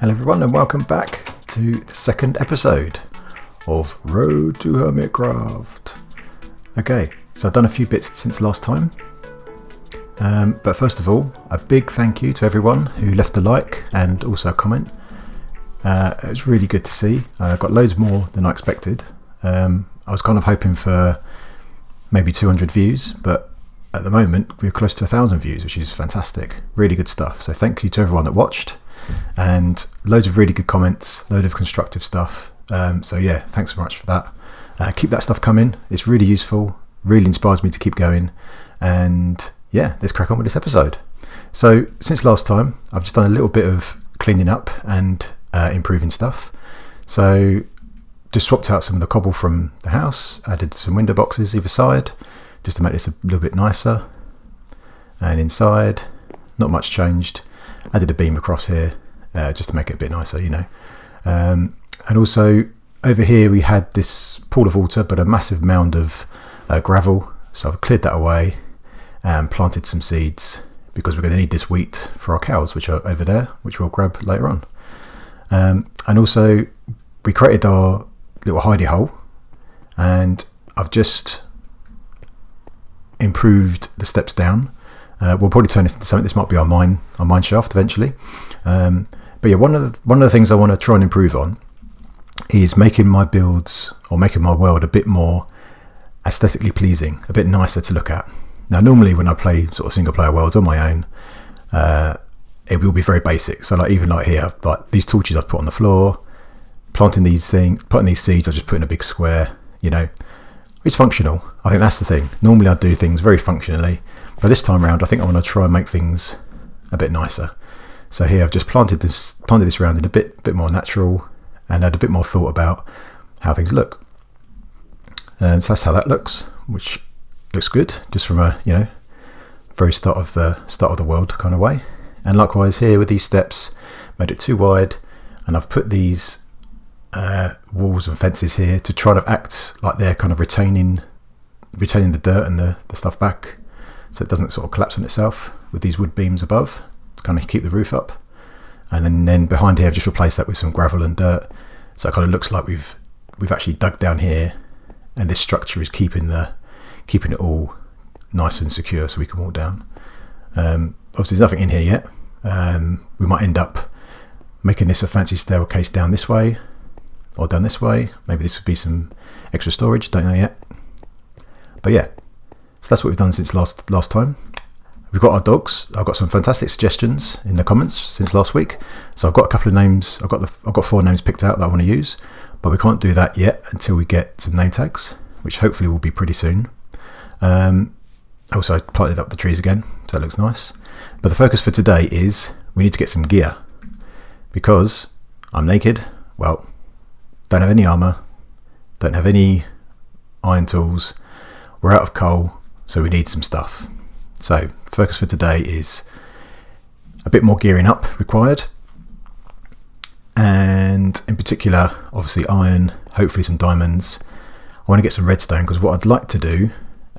Hello everyone and welcome back to the second episode of Road to HermitCraft. Okay, so I've done a few bits since last time. But first of all, a big thank you to everyone who left a like and also a comment. It was really good to see. I got loads more than I expected. I was kind of hoping for maybe 200 views, but at the moment we're close to 1,000 views, which is fantastic. Really good stuff. So thank you to everyone that watched, and loads of really good comments, load of constructive stuff. So yeah, thanks so much for that. Keep that stuff coming. It's really useful, really inspires me to keep going. And yeah, let's crack on with this episode. So since last time, I've just done a little bit of cleaning up and improving stuff. So just swapped out some of the cobble from the house, added some window boxes either side, just to make this a little bit nicer. And inside, not much changed. Added a beam across here, just to make it a bit nicer, you know. And also over here we had this pool of water, but a massive mound of gravel. So I've cleared that away and planted some seeds, because we're going to need this wheat for our cows, which are over there, which we'll grab later on. And also we created our little hidey hole, and I've just improved the steps down. We'll probably turn this into something. This might be our mine shaft eventually. But yeah, one of the things I want to try and improve on is making my builds, or making my world, a bit more aesthetically pleasing, a bit nicer to look at. Now normally when I play sort of single player worlds on my own, it will be very basic. So like even like here, like these torches I've put on the floor, planting these seeds I just put in a big square, you know. It's functional. I think that's the thing. Normally I do things very functionally, but this time around I think I want to try and make things a bit nicer. So here I've just planted this around in a bit more natural, and had a bit more thought about how things look. So that's how that looks, which looks good, just from a, you know, very start of the world kind of way. And likewise here with these steps, made it too wide, and I've put these walls and fences here to try to act like they're kind of retaining the dirt and the stuff back, so it doesn't sort of collapse on itself, with these wood beams above to kind of keep the roof up. And then behind here I've just replaced that with some gravel and dirt, so it kind of looks like we've actually dug down here, and this structure is keeping it all nice and secure so we can walk down. Obviously there's nothing in here yet. We might end up making this a fancy staircase down this way or down this way. Maybe this would be some extra storage, don't know yet. But yeah, so that's what we've done since last time. We've got our dogs. I've got some fantastic suggestions in the comments since last week, so I've got a couple of names. I've got 4 names picked out that I want to use, but we can't do that yet until we get some name tags, which hopefully will be pretty soon. Also I planted up the trees again, so that looks nice. But the focus for today is we need to get some gear, because I'm naked. Well, don't have any armor, don't have any iron tools, we're out of coal, so we need some stuff. So focus for today is a bit more gearing up required, and in particular obviously iron, hopefully some diamonds. I want to get some redstone, because what I'd like to do,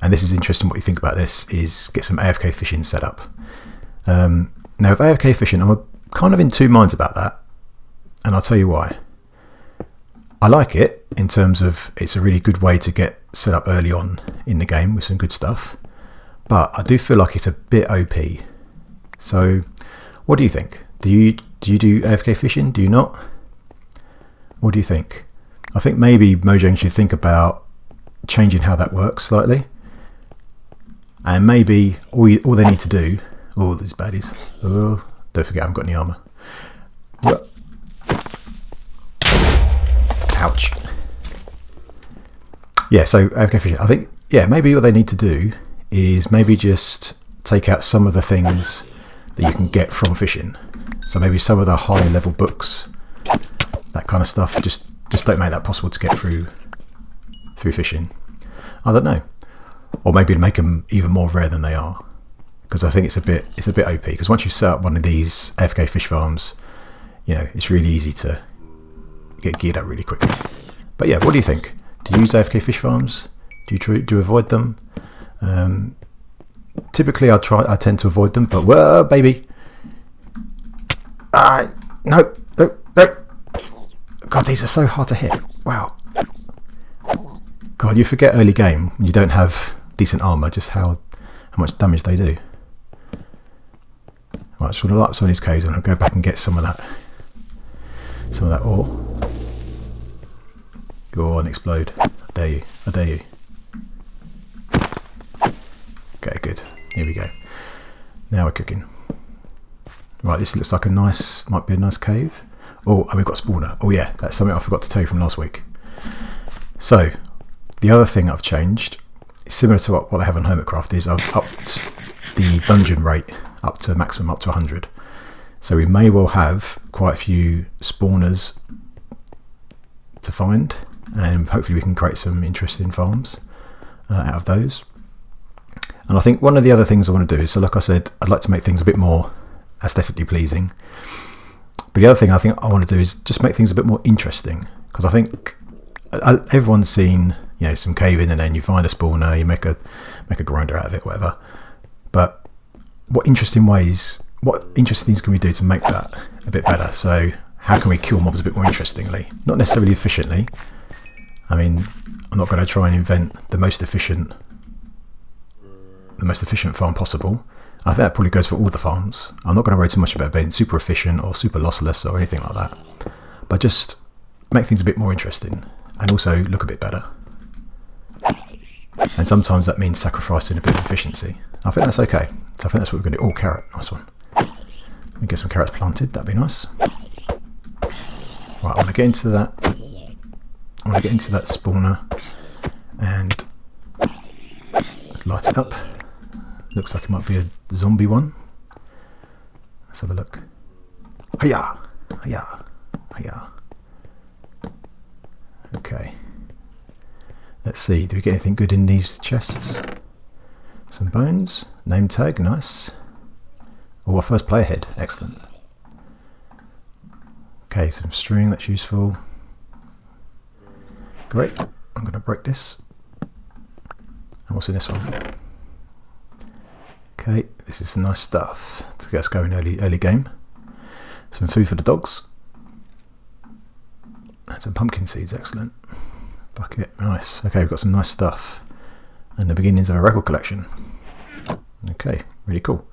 and this is interesting what you think about this, is get some AFK fishing set up. Now with AFK fishing, I'm kind of in two minds about that, and I'll tell you why. I like it in terms of it's a really good way to get set up early on in the game with some good stuff, but I do feel like it's a bit OP. So what do you think? Do you do AFK fishing? Do you not? What do you think? I think maybe Mojang should think about changing how that works slightly, and maybe all they need to do, all these baddies, don't forget I haven't got any armor. Ouch. Yeah, so AFK fishing, I think, yeah, maybe what they need to do is maybe just take out some of the things that you can get from fishing. So maybe some of the higher level books, that kind of stuff, just don't make that possible to get through fishing. I don't know. Or maybe make them even more rare than they are, because I think it's a bit OP, because once you set up one of these AFK fish farms, you know, it's really easy to get geared up really quickly. But yeah, what do you think? Do you use AFK fish farms? Do you avoid them? Typically I tend to avoid them, but whoa baby, no, No! God, these are so hard to hit. Wow. God, you forget early game when you don't have decent armour just how much damage they do. Right, just want to light up some of these caves and I'll go back and get some of that ore. Go on, explode. I dare you. I dare you. Okay, good. Here we go. Now we're cooking. Right, this looks like might be a nice cave. Oh, and we've got spawner. Oh yeah, that's something I forgot to tell you from last week. So, the other thing I've changed, similar to what they have on HermitCraft, is I've upped the dungeon rate up to maximum, up to 100. So we may well have quite a few spawners to find, and hopefully we can create some interesting farms out of those. And I think one of the other things I want to do is, so like I said, I'd like to make things a bit more aesthetically pleasing. But the other thing I think I want to do is just make things a bit more interesting, because I think everyone's seen, you know, some caving and then you find a spawner, you make a grinder out of it, whatever. But what interesting things can we do to make that a bit better? So how can we kill mobs a bit more interestingly? Not necessarily efficiently. I mean, I'm not going to try and invent the most efficient farm possible. I think that probably goes for all the farms. I'm not going to worry too much about being super efficient or super lossless or anything like that, but just make things a bit more interesting and also look a bit better. And sometimes that means sacrificing a bit of efficiency. I think that's okay. So I think that's what we're going to do. Oh, carrot, nice one. Let me get some carrots planted, that'd be nice. Right, I want to get into that. I want to get into that spawner and light it up. Looks like it might be a zombie one. Let's have a look. Hiya! Hiya! Hiya! Okay. Let's see, do we get anything good in these chests? Some bones. Name tag, nice. Oh, our first player head, excellent. Okay, some string, that's useful. Great, I'm going to break this. And what's in this one? Okay, this is some nice stuff to get us going early game. Some food for the dogs. And some pumpkin seeds, excellent. Bucket, nice. Okay, we've got some nice stuff. And the beginnings of a record collection. Okay, really cool.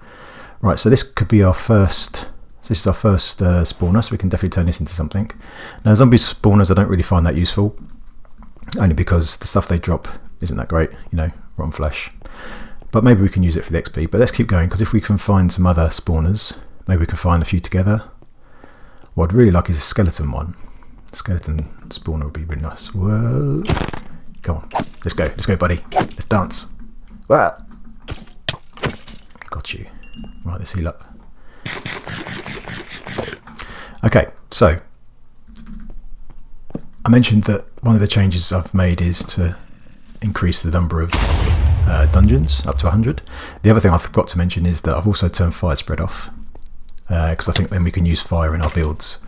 Right, so this could be our first. This is our first spawner, so we can definitely turn this into something. Now, zombie spawners I don't really find that useful, only because the stuff they drop isn't that great, you know, rotten flesh. But maybe we can use it for the XP. But let's keep going, because if we can find some other spawners, maybe we can find a few together. What I'd really like is a skeleton one. Skeleton spawner would be really nice. Whoa! Come on, let's go, buddy. Let's dance. Whoa! Got you. Right, let's heal up. Okay, so I mentioned that one of the changes I've made is to increase the number of dungeons up to 100. The other thing I forgot to mention is that I've also turned fire spread off, because I think then we can use fire in our builds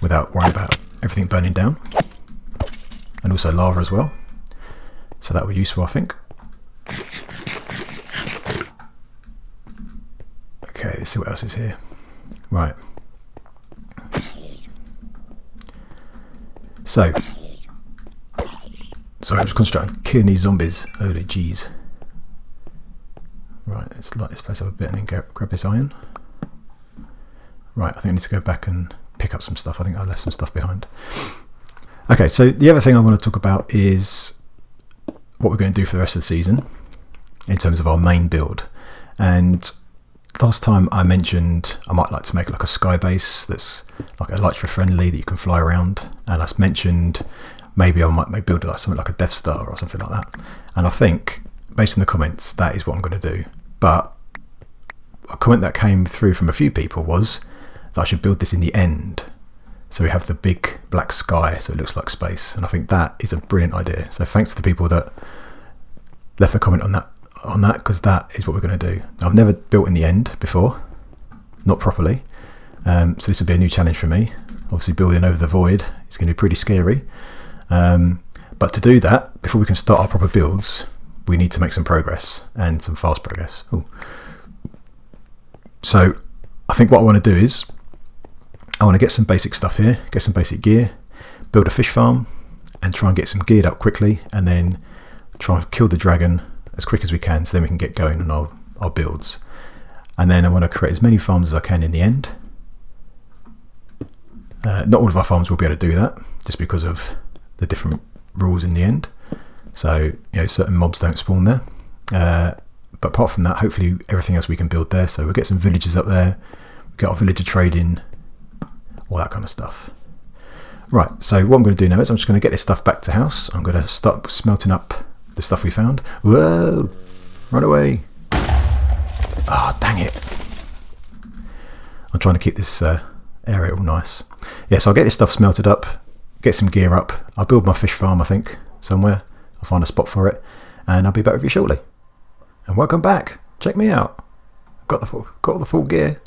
without worrying about everything burning down, and also lava as well. So that would be useful, I think. Okay, let's see what else is here. Right. So, sorry, I'm just concentrating on killing these zombies. Holy jeez. Right, let's light this place up a bit and then grab this iron. Right, I think I need to go back and pick up some stuff. I think I left some stuff behind. Okay, so the other thing I want to talk about is what we're going to do for the rest of the season in terms of our main build. And last time I mentioned I might like to make like a sky base that's like elytra friendly, that you can fly around. And I mentioned maybe I might build like something like a Death Star or something like that. And I think, based on the comments, that is what I'm going to do. But a comment that came through from a few people was that I should build this in the end, so we have the big black sky, so it looks like space. And I think that is a brilliant idea. So thanks to the people that left a comment on that, because that is what we're going to do. I've never built in the end before, not properly, so this will be a new challenge for me. Obviously building over the void is going to be pretty scary, but to do that, before we can start our proper builds, we need to make some progress, and some fast progress. Ooh. So I think what I want to do is I want to get some basic stuff here, get some basic gear, build a fish farm, and try and get some geared up quickly, and then try and kill the dragon as quick as we can, so then we can get going on our builds. And then I want to create as many farms as I can in the end. Not all of our farms will be able to do that, just because of the different rules in the end. So, certain mobs don't spawn there. But apart from that, hopefully everything else we can build there. So we'll get some villages up there, get our villager trading, all that kind of stuff. Right, so what I'm going to do now is I'm just going to get this stuff back to house. I'm going to start smelting up the stuff we found. Whoa! Run away! Ah, dang it! I'm trying to keep this area all nice. Yeah, so I'll get this stuff smelted up, get some gear up. I'll build my fish farm, I think, somewhere. I'll find a spot for it, and I'll be back with you shortly. And welcome back. Check me out. Got all the full gear.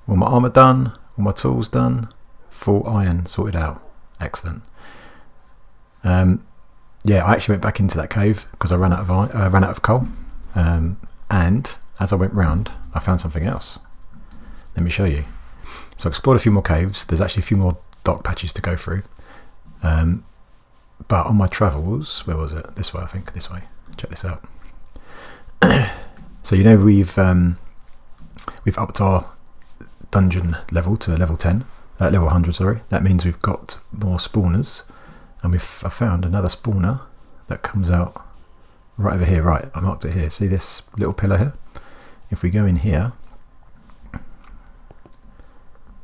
All my armour done. All my tools done. Full iron sorted out. Excellent. Yeah, I actually went back into that cave because I ran out of coal. And as I went round, I found something else. Let me show you. So I explored a few more caves. There's actually a few more dark patches to go through. But on my travels, where was it? This way, I think. This way. Check this out. So we've upped our dungeon level to level 10, level 100. Sorry. That means we've got more spawners, and I found another spawner that comes out right over here. Right, I marked it here. See this little pillar here? If we go in here,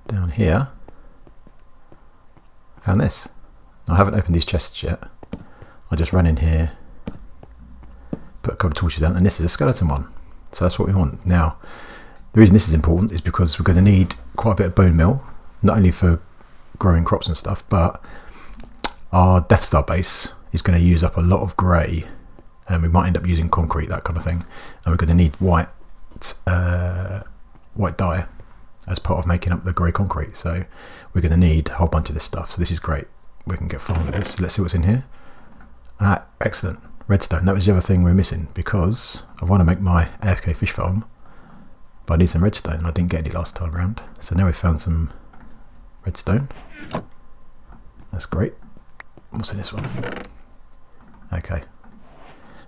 down here, I found this. I haven't opened these chests yet. I just ran in here, put a couple of torches down, and this is a skeleton one. So that's what we want. Now, the reason this is important is because we're going to need quite a bit of bone meal, not only for growing crops and stuff, but our Death Star base is going to use up a lot of grey, and we might end up using concrete, that kind of thing. And we're going to need white dye as part of making up the grey concrete. So we're going to need a whole bunch of this stuff. So this is great. We can get fun with this. Let's see what's in here. Ah, excellent. Redstone. That was the other thing we're missing, because I want to make my AFK fish farm, but I need some redstone. I didn't get any last time around. So now we've found some redstone. That's great. What's in this one? Okay.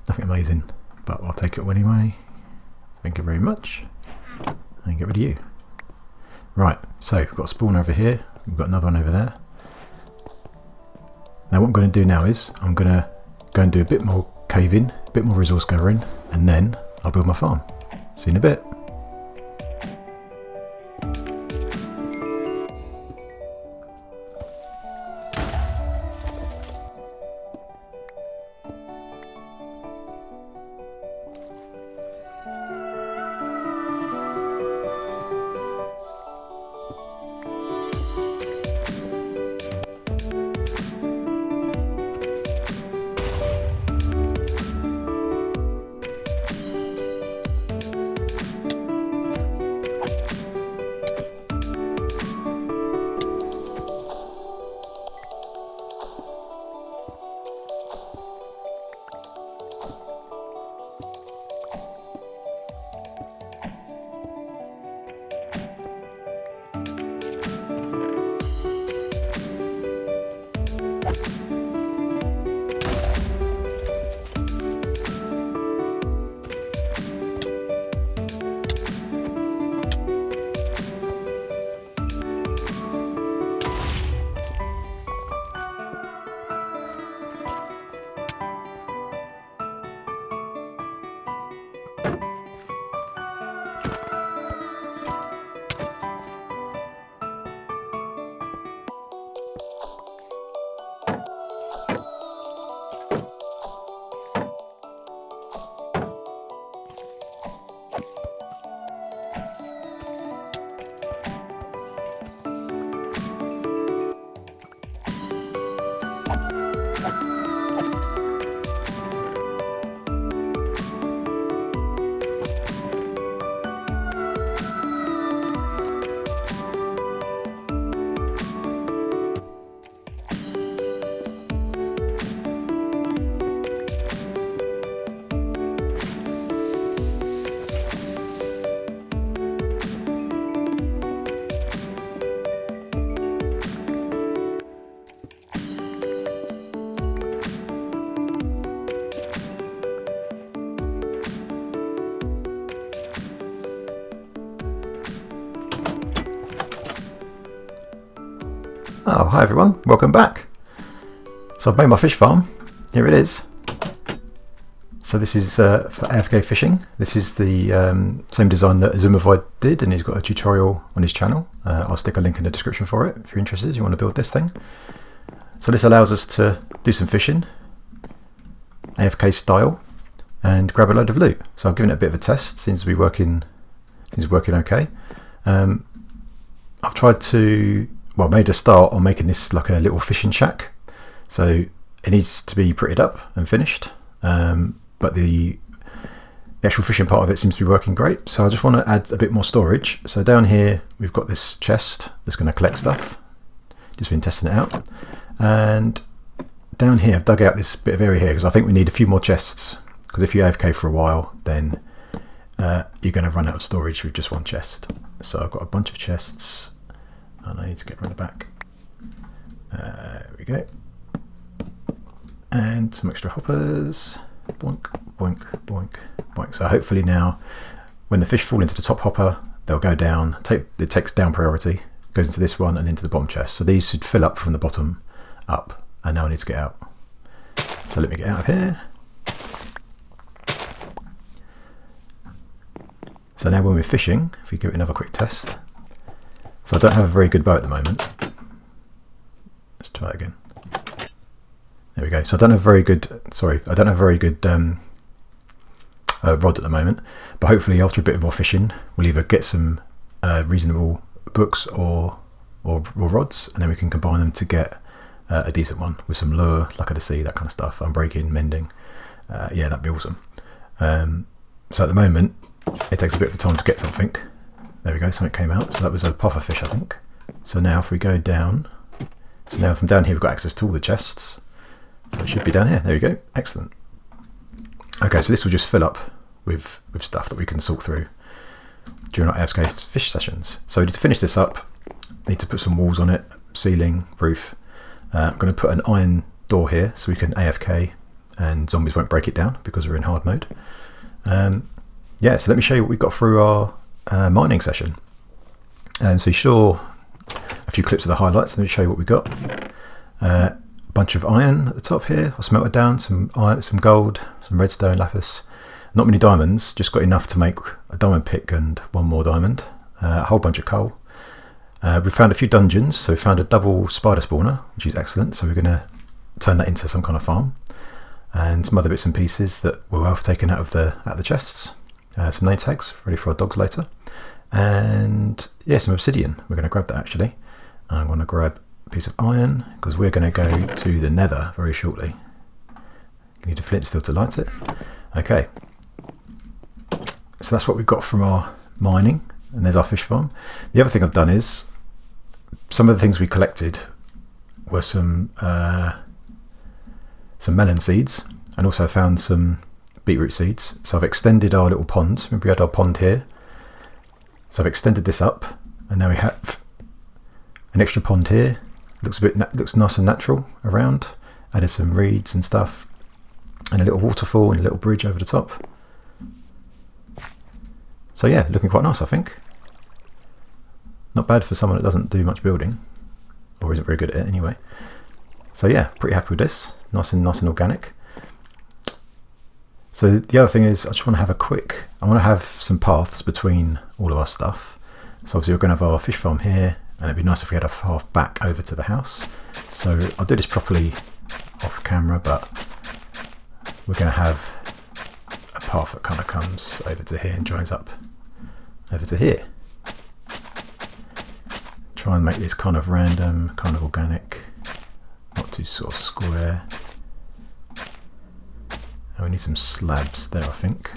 Nothing amazing, but I'll take it anyway. Thank you very much. And get rid of you. Right, so we've got a spawn over here. We've got another one over there. Now what I'm going to do now is I'm going to go and do a bit more caving, a bit more resource gathering, and then I'll build my farm. See you in a bit. Oh, hi everyone, welcome back. So I've made my fish farm. Here it is. So this is for AFK fishing. This is the same design that Azumovoid did, and he's got a tutorial on his channel. I'll stick a link in the description for it if you're interested, you want to build this thing. So this allows us to do some fishing, AFK style, and grab a load of loot. So I've given it a bit of a test, seems to be working okay. I've tried to, well, made a start on making this like a little fishing shack. So it needs to be prettied up and finished, but the actual fishing part of it seems to be working great. So I just want to add a bit more storage. So down here we've got this chest that's going to collect stuff. Just been testing it out. And down here I've dug out this bit of area here because I think we need a few more chests, because if you AFK for a while then you're going to run out of storage with just one chest. So I've got a bunch of chests and I need to get around the back. There we go. And some extra hoppers. Boink, boink, boink, boink. So hopefully now when the fish fall into the top hopper, they'll go down. It takes down priority, goes into this one and into the bottom chest. So these should fill up from the bottom up. And now I need to get out. So let me get out of here. So now when we're fishing, if we give it another quick test. So I don't have a very good bow at the moment. Let's try it again. There we go. So I don't have very good, I don't have very good rod at the moment, but hopefully after a bit more fishing, we'll either get some reasonable books or rods, and then we can combine them to get a decent one with some lure, luck of the sea, that kind of stuff, unbreaking, mending. Yeah, that'd be awesome. So at the moment, it takes a bit of time to get something. There we go, something came out. So that was a puffer fish, I think. So now if we go down, so now from down here we've got access to all the chests. So it should be down here. There we go. Excellent. Okay, so this will just fill up with stuff that we can sort through during our AFK fish sessions. So to finish this up, need to put some walls on it, ceiling, roof. I'm going to put an iron door here so we can AFK and zombies won't break it down because we're in hard mode. Yeah, so let me show you what we got through our mining session. So you saw a few clips of the highlights. Let me show you what we got. Bunch of iron at the top here. I smelted down some iron, some gold, some redstone, lapis. Not many diamonds, just got enough to make a diamond pick and one more diamond. A whole bunch of coal. We found a few dungeons, so we found a double spider spawner, which is excellent. So we're going to turn that into some kind of farm, and some other bits and pieces that were well taken out of the chests. Some name tags ready for our dogs later, and yeah, some obsidian. We're going to grab that actually. I'm going to grab a piece of iron because we're going to go to the Nether very shortly. You need a flint still to light it. Okay, so that's what we've got from our mining, and there's our fish farm. The other thing I've done is some of the things we collected were some melon seeds, and also found some beetroot seeds. So I've extended our little pond. Remember we had our pond here, so I've extended this up, and now we have an extra pond here. Looks nice and natural around. Added some reeds and stuff, and a little waterfall and a little bridge over the top. So yeah, looking quite nice, I think. Not bad for someone that doesn't do much building, or isn't very good at it anyway. So yeah, pretty happy with this. Nice and organic. So the other thing is, I just want to have I want to have some paths between all of our stuff. So obviously we're going to have our fish farm here, and it'd be nice if we had a path back over to the house. So I'll do this properly off camera, but we're going to have a path that kind of comes over to here and joins up over to here. Try and make this kind of random, kind of organic, not too sort of square. And we need some slabs there, I think.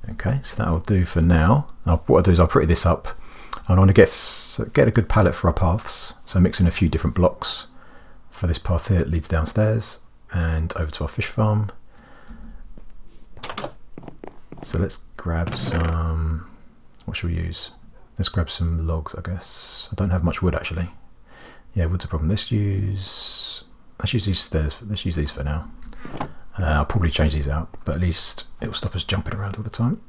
Okay, so that'll do for now. What I'll do is I'll pretty this up. I want to get a good palette for our paths. So I'm mixing a few different blocks for this path here that leads downstairs and over to our fish farm. So let's grab some, what should we use? Let's grab some logs, I guess. I don't have much wood actually. Yeah, wood's a problem. Let's use these stairs. Let's use these for now. I'll probably change these out, but at least it will stop us jumping around all the time.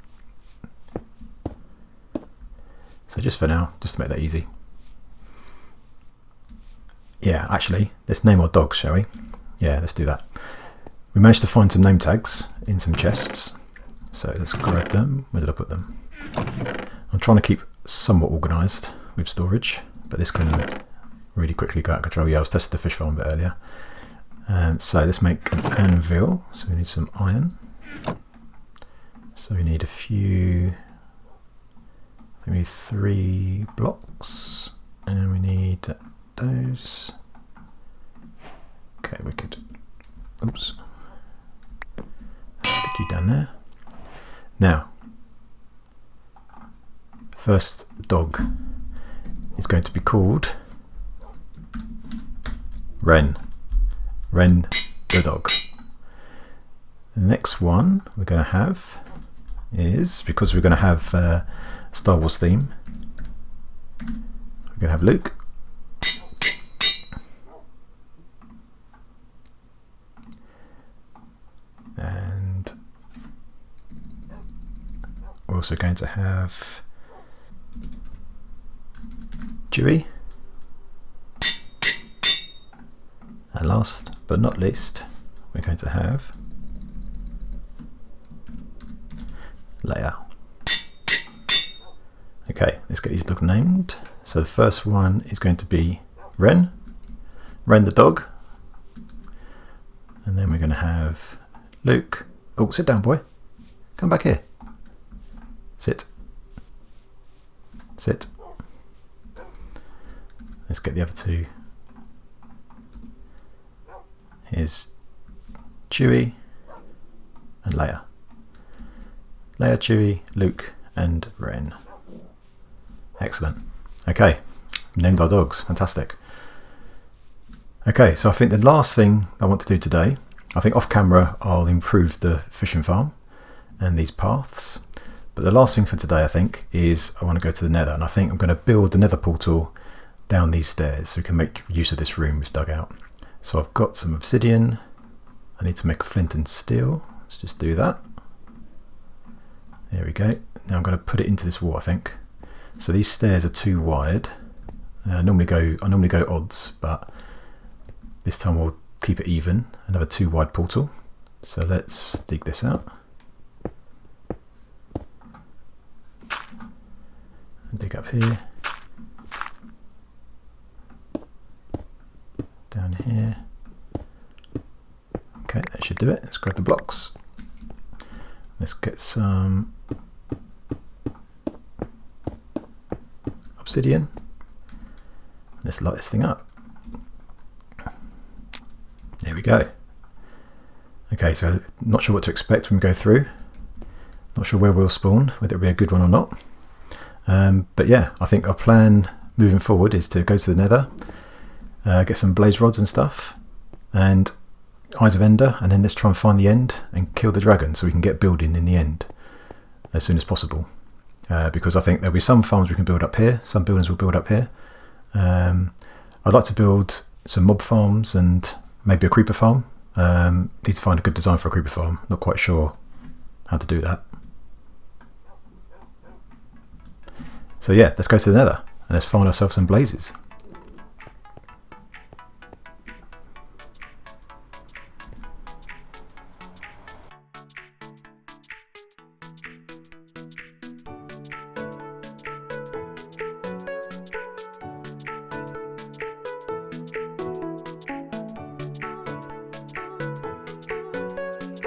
So just for now, just to make that easy. Yeah, actually, let's name our dogs, shall we? Yeah, let's do that. We managed to find some name tags in some chests. So let's grab them. Where did I put them? I'm trying to keep somewhat organised with storage, but this can really quickly go out of control. Yeah, I was testing the fish farm a bit earlier. So let's make an anvil. So we need some iron. So we need a few, maybe 3 blocks, and we need those. Okay, we could, oops, stick you down there. Now, first dog is going to be called Ren. Ren the dog. The next one we're going to have is, because we're going to have Star Wars theme, we're going to have Luke. And we're also going to have Chewie. And last but not least, we're going to have Leia. Okay, let's get these dogs named. So the first one is going to be Ren. Ren the dog. And then we're going to have Luke. Oh, sit down, boy. Come back here. Sit. Sit. Let's get the other two. Here's Chewie and Leia. Leia, Chewie, Luke and Ren. Excellent. Okay, named our dogs. Fantastic. Okay, so I think the last thing I want to do today, I think off camera I'll improve the fishing farm and these paths. But the last thing for today, I think, is I want to go to the Nether, and I think I'm going to build the Nether portal down these stairs so we can make use of this room we've dug out. So I've got some obsidian. I need to make a flint and steel. Let's just do that. There we go. Now I'm going to put it into this wall, I think. So these stairs are too wide. I normally go odds, but this time we'll keep it even. Another 2 wide portal. So let's dig this out. And dig up here. Down here. Okay, that should do it. Let's grab the blocks. Let's get some obsidian. Let's light this thing up. There we go. Okay, so not sure what to expect when we go through. Not sure where we'll spawn, whether it'll be a good one or not. But yeah, I think our plan moving forward is to go to the Nether, get some blaze rods and stuff, and Eyes of Ender, and then let's try and find the end and kill the dragon so we can get building in the end as soon as possible. Because I think there'll be some farms we can build up here, some buildings we'll build up here. I'd like to build some mob farms and maybe a creeper farm. Need to find a good design for a creeper farm. Not quite sure how to do that. So yeah, let's go to the Nether and let's find ourselves some blazes.